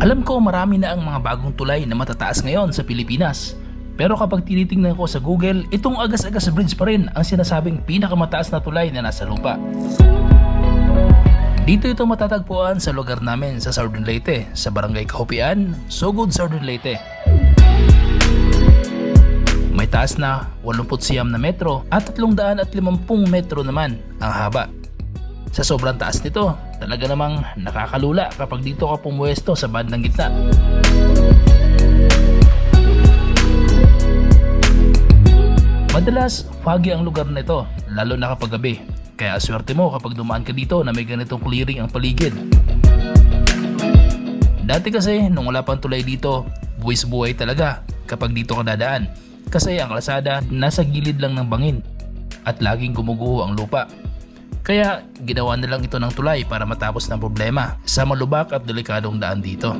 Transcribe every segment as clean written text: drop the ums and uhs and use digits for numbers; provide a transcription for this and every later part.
Alam ko marami na ang mga bagong tulay na matataas ngayon sa Pilipinas. Pero kapag tinitingnan ko sa Google, itong Agas-Agas Bridge pa rin ang sinasabing pinakamataas na tulay na nasa lupa. Dito ito matatagpuan sa lugar namin sa Southern Leyte, sa Barangay Kahupian, Sogod, Southern Leyte. May taas na 89 na metro at 350 metro naman ang haba. Sa sobrang taas nito, talaga namang nakakalula kapag dito ka pumuwesto sa bandang gitna. Madalas, foggy ang lugar na ito, lalo na kapag gabi. Kaya swerte mo kapag dumaan ka dito na may ganitong clearing ang paligid. Dati kasi, nung wala pang tulay dito, buwis-buhay talaga kapag dito ka dadaan. Kasi ang kalsada nasa gilid lang ng bangin at laging gumuguho ang lupa. Kaya ginawa na lang ito ng tulay para matapos ng problema sa malubak at delikadong daan dito.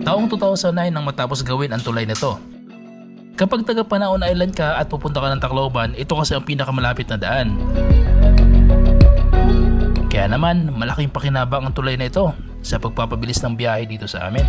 Taong 2009 nang matapos gawin ang tulay na to. Kapag taga Panaon Island ka at pupunta ka ng Tacloban, ito kasi ang pinakamalapit na daan. Kaya naman malaking pakinabang ang tulay na ito sa pagpapabilis ng biyahe dito sa amin.